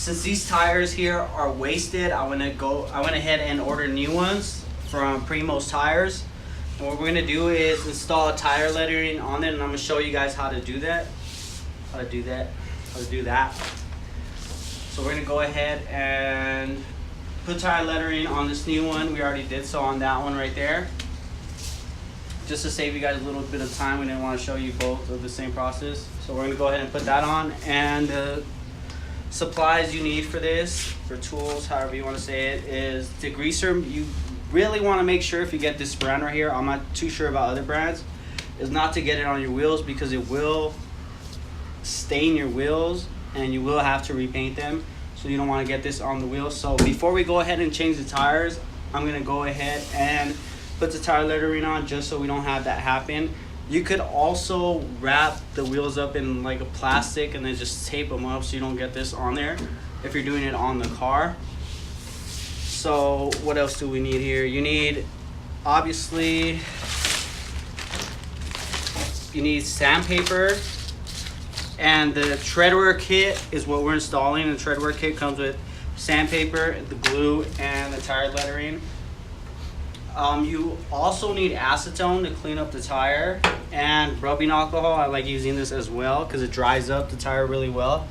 since these tires here are wasted, I went ahead and ordered new ones from Primo's Tires. And what we're gonna do is install a tire lettering on it, and I'm gonna show you guys how to do that. So we're gonna go ahead and put tire lettering on this new one. We already did so on that one right there. Just to save you guys a little bit of time, we didn't want to show you both of the same process. So we're gonna go ahead and put that on, and supplies you need for this, for tools, however you want to say it, is degreaser. You really want to make sure, if you get this brand right here, I'm not too sure about other brands, is not to get it on your wheels, because it will stain your wheels and you will have to repaint them. So you don't want to get this on the wheels. So before we go ahead and change the tires, I'm going to go ahead and put the tire lettering on, just so we don't have that happen. You could also wrap the wheels up in like a plastic and then just tape them up so you don't get this on there if you're doing it on the car. So what else do we need here? You need, obviously, you need sandpaper, and the Tredwear kit is what we're installing. The Tredwear kit comes with sandpaper, the glue, and the tire lettering. You also need acetone to clean up the tire, and rubbing alcohol. I like using this as well because it dries up the tire really well.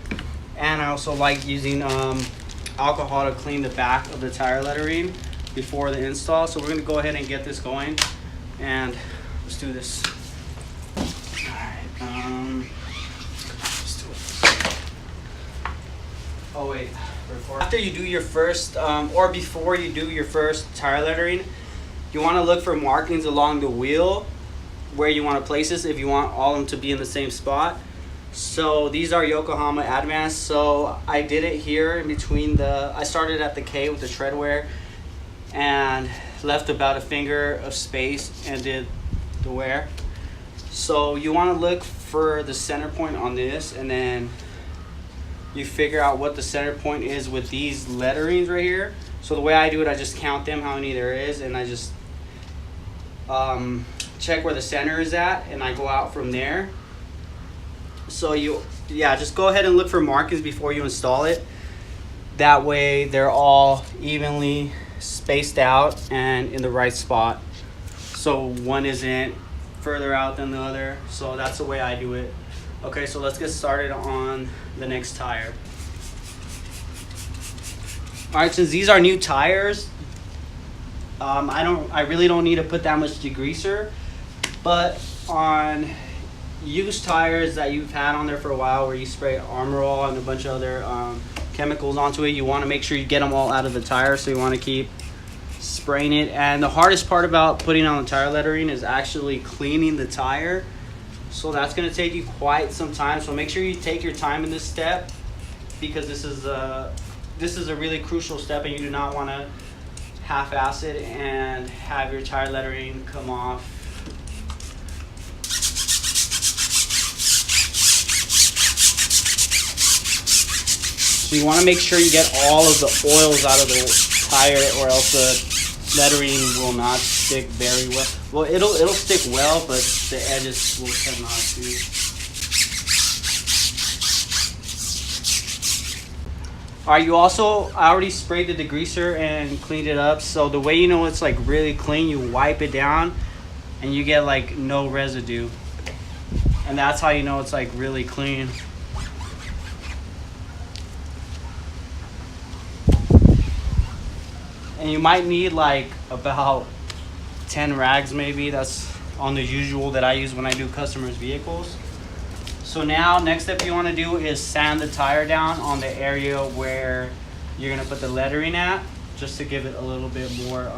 And I also like using alcohol to clean the back of the tire lettering before the install. So we're going to go ahead and get this going, and let's do this. Alright, let's do it. Oh wait, after you do your first, or before you do your first tire lettering, you want to look for markings along the wheel where you want to place this, if you want all of them to be in the same spot. So these are Yokohama Advanced. So I did it here in between I started at the K with the Tredwear and left about a finger of space and did the wear. So you want to look for the center point on this, and then you figure out what the center point is with these letterings right here. So the way I do it, I just count them, how many there is, and I just check where the center is at, and I go out from there. So just go ahead and look for markings before you install it. That way they're all evenly spaced out and in the right spot, so one isn't further out than the other. So that's the way I do it. Okay, so let's get started on the next tire. Alright, since these are new tires, I really don't need to put that much degreaser, but on used tires that you've had on there for a while, where you spray Armor All and a bunch of other chemicals onto it, you want to make sure you get them all out of the tire. So you want to keep spraying it. And the hardest part about putting on the tire lettering is actually cleaning the tire. So that's going to take you quite some time. So make sure you take your time in this step, because this is a really crucial step, and you do not want to half-ass it and have your tire lettering come off. So you want to make sure you get all of the oils out of the tire, or else the lettering will not stick very well. Well, it'll stick well, but the edges will tend not to. Alright, I already sprayed the degreaser and cleaned it up. So the way you know it's like really clean, you wipe it down and you get like no residue. And that's how you know it's like really clean. And you might need like about 10 rags maybe. That's on the usual that I use when I do customers' vehicles. So now, next step you want to do is sand the tire down on the area where you're going to put the lettering at, just to give it a little bit more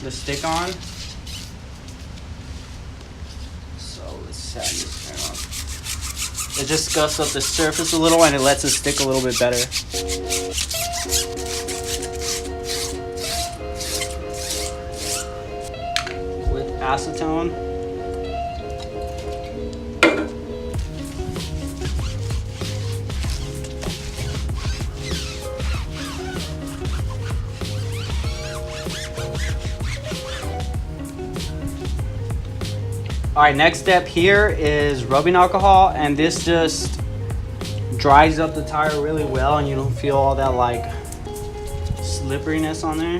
to stick on. So let's sand this down. It just scuffs up the surface a little, and it lets it stick a little bit better. With acetone. All right, next step here is rubbing alcohol, and this just dries up the tire really well and you don't feel all that like slipperiness on there.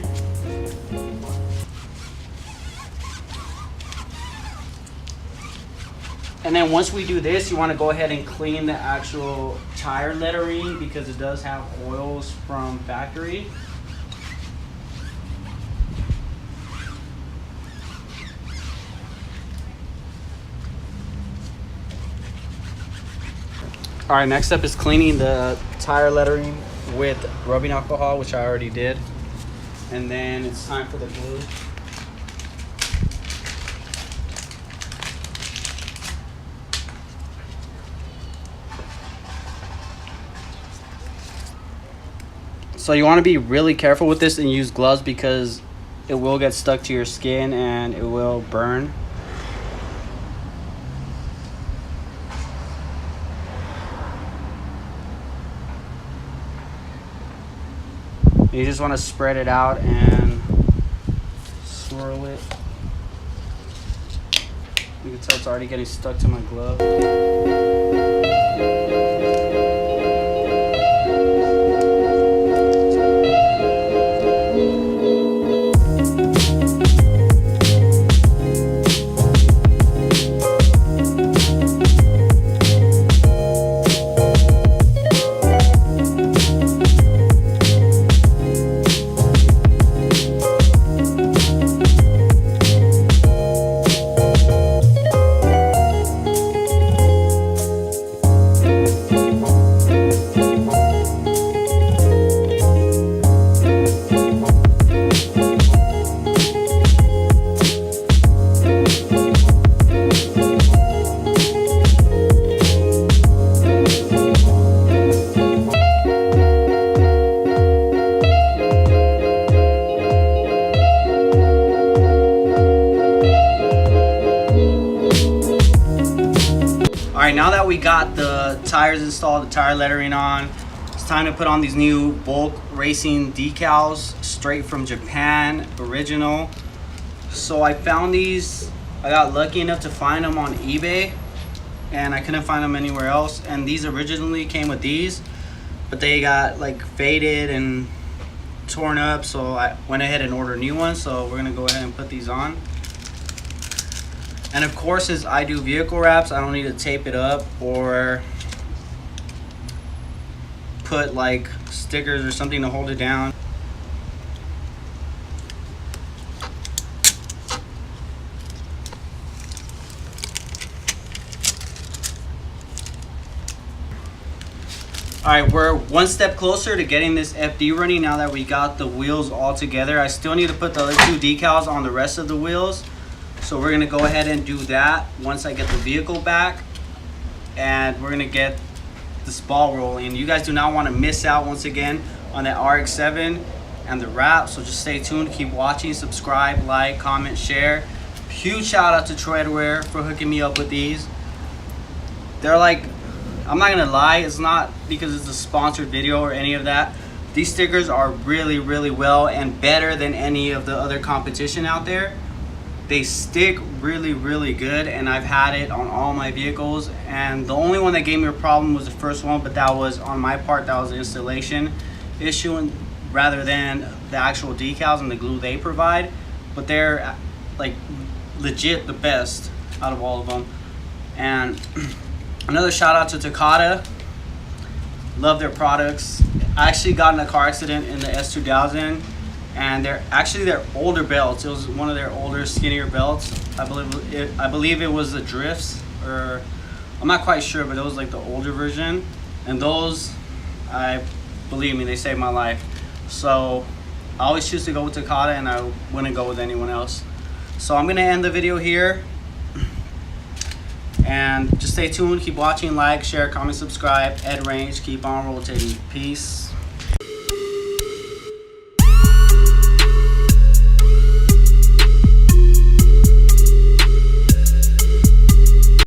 And then once we do this, you want to go ahead and clean the actual tire lettering because it does have oils from factory. All right, next up is cleaning the tire lettering with rubbing alcohol, which I already did. And then it's time for the glue. So you want to be really careful with this and use gloves because it will get stuck to your skin and it will burn. You just want to spread it out and swirl it. You can tell it's already getting stuck to my glove. Alright, now that we got the tires installed, the tire lettering on, it's time to put on these new bulk racing decals straight from Japan, original. So I found these, I got lucky enough to find them on eBay and I couldn't find them anywhere else. And these originally came with these, but they got like faded and torn up, so I went ahead and ordered new ones. So we're gonna go ahead and put these on. And of course, as I do vehicle wraps, I don't need to tape it up or put like stickers or something to hold it down. Alright, we're one step closer to getting this FD running now that we got the wheels all together. I still need to put the other two decals on the rest of the wheels. So we're gonna go ahead and do that once I get the vehicle back, and we're gonna get this ball rolling. You guys do not want to miss out once again on that RX-7 and the wrap, so just stay tuned, keep watching, subscribe, like, comment, share. Huge shout out to Tredwear for hooking me up with these. They're like, I'm not gonna lie, it's not because it's a sponsored video or any of that. These stickers are really, really well and better than any of the other competition out there. They stick really, really good, and I've had it on all my vehicles. And the only one that gave me a problem was the first one, but that was on my part. That was the installation issue rather than the actual decals and the glue they provide. But they're like legit the best out of all of them. And another shout out to Takata. Love their products. I actually got in a car accident in the S2000. And they're actually their older belts. It was one of their older, skinnier belts. I believe it was the drifts, or I'm not quite sure, but it was like the older version. And those, believe me, they saved my life. So I always choose to go with Takata, and I wouldn't go with anyone else. So I'm gonna end the video here. And just stay tuned, keep watching, like, share, comment, subscribe. Ed Range, keep on rotating. Peace.